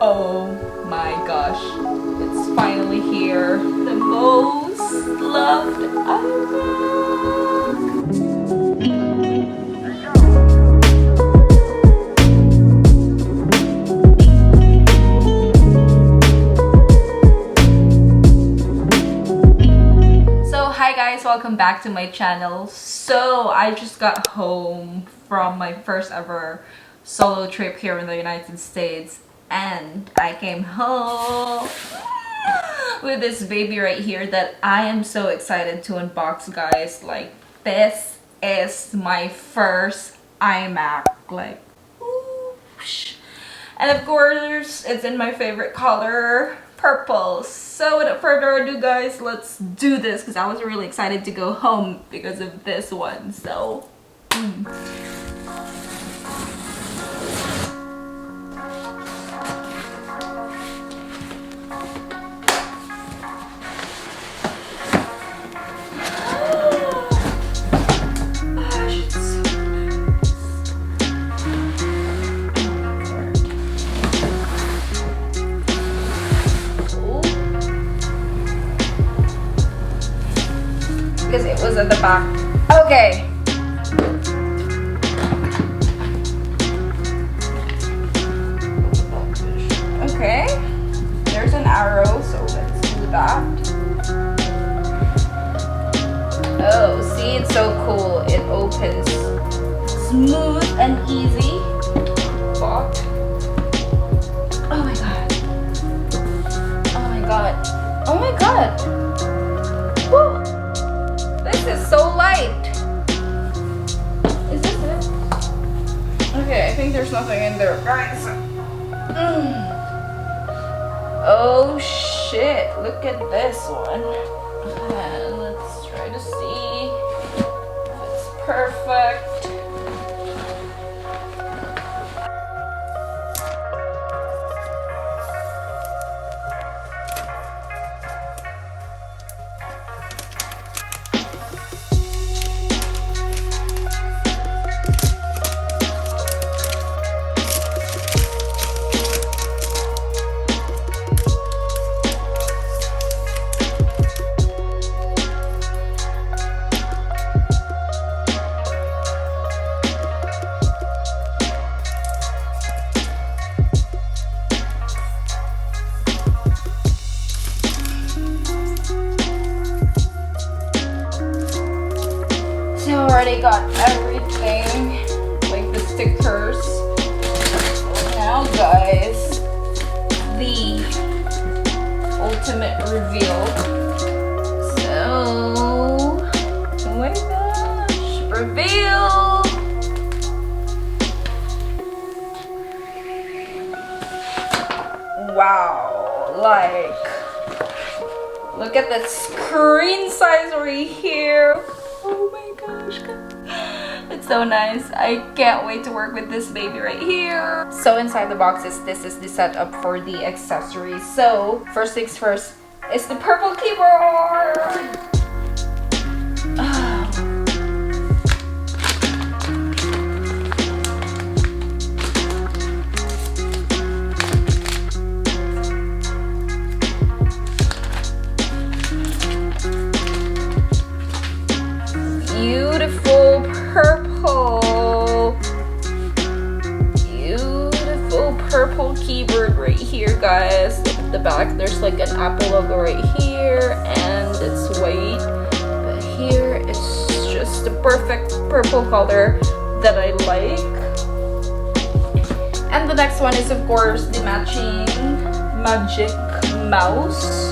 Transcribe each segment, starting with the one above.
Oh my gosh, it's finally here. The most loved iMAC. So hi guys, welcome back to my channel. So I just got home from my first ever solo trip here in the United States. And I came home with this baby right here that I am so excited to unbox, guys. Like, this is my first iMAC. Like, whoosh. And of course, it's in my favorite color, purple. So without further ado, guys, let's do this because I was really excited to go home because of this one. So, because it was at the back. Okay. Okay. There's an arrow, so let's do that. Oh, see, it's so cool. It opens smooth and easy. But oh my god. Oh my god. Oh my god. Woo! This is so light. Is this it? Okay, I think there's nothing in there, guys. Oh shit, look at this one. Let's try to see if it's perfect. So I already got everything, like the stickers. Now guys, the ultimate reveal. So, oh my gosh, reveal! Wow, like, look at the screen size right here. Oh my gosh, it's so nice. I can't wait to work with this baby right here. So inside the boxes, this is the setup for the accessories. So first things first is the purple keyboard. Beautiful purple keyboard right here, guys. Look at the back, there's like an Apple logo right here and it's white, but here it's just the perfect purple color that I like. And the next one is of course the matching magic mouse.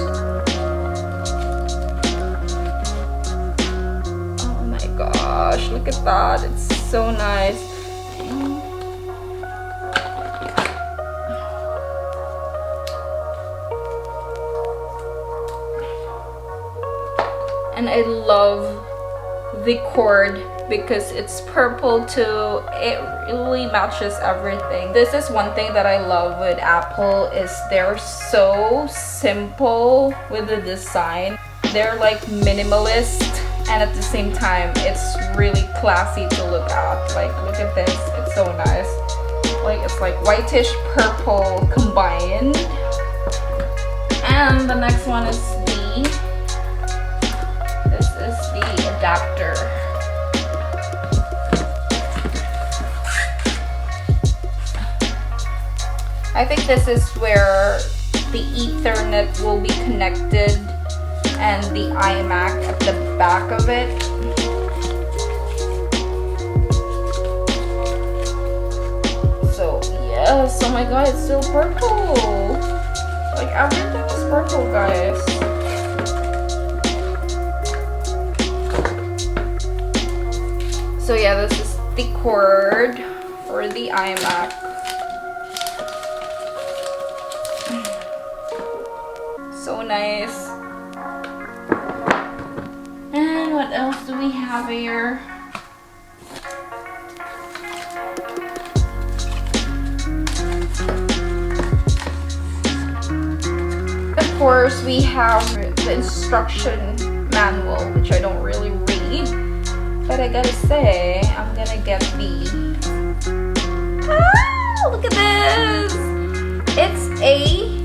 Gosh, look at that, it's so nice. And I love the cord because it's purple too. It really matches everything. This is one thing that I love with Apple is they're so simple with the design. They're like minimalist, and at the same time it's really classy to look at. Like, look at this, it's so nice. Like it's like whitish purple combined. And the next one is this is the adapter. I think this is where the Ethernet will be connected and the iMac at the back of it. So yes, oh my god, it's still purple. Like everything is purple, guys. So yeah, this is the cord for the iMac. So nice. And what else do we have here? Of course, we have the instruction manual, which I don't really read, but I gotta say, I'm gonna get the... Ah, look at this! It's a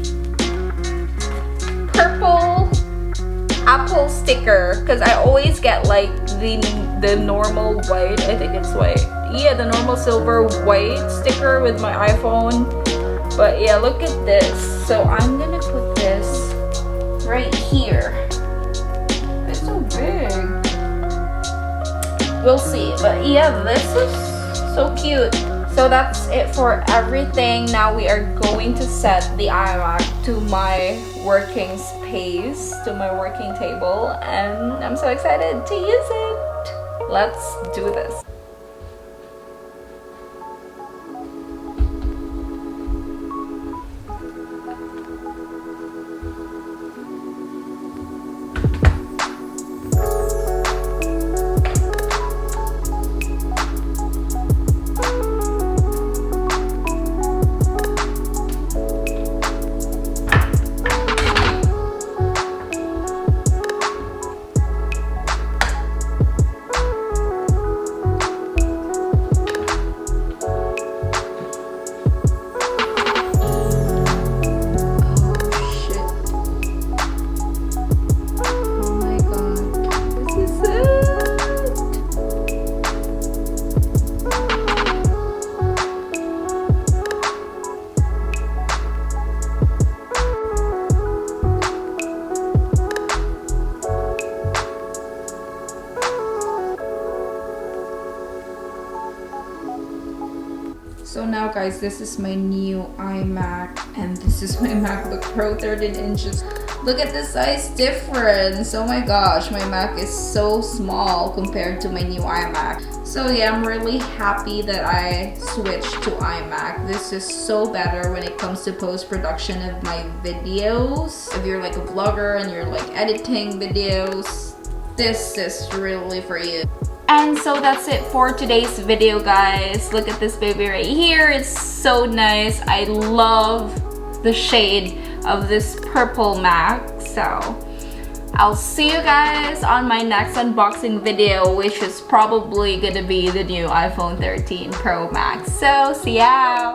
purple Apple sticker, because I always get like the normal white, I think it's white. Yeah, the normal silver white sticker with my iPhone. But yeah, look at this. So I'm gonna put this right here. It's so big. We'll see. But yeah, this is so cute. So that's it for everything. Now we are going to set the iMac to my working space, to my working table, and I'm so excited to use it. Let's do this. So now guys, this is my new iMac and this is my MacBook Pro 13 inches. Look at the size difference. Oh my gosh, my Mac is so small compared to my new iMac. So yeah, I'm really happy that I switched to iMac. This is so better when it comes to post-production of my videos. If you're like a vlogger and you're like editing videos, this is really for you. And so that's it for today's video, guys. Look at this baby right here. It's so nice. I love the shade of this purple Mac. So I'll see you guys on my next unboxing video, which is probably gonna be the new iPhone 13 Pro Max. So see ya!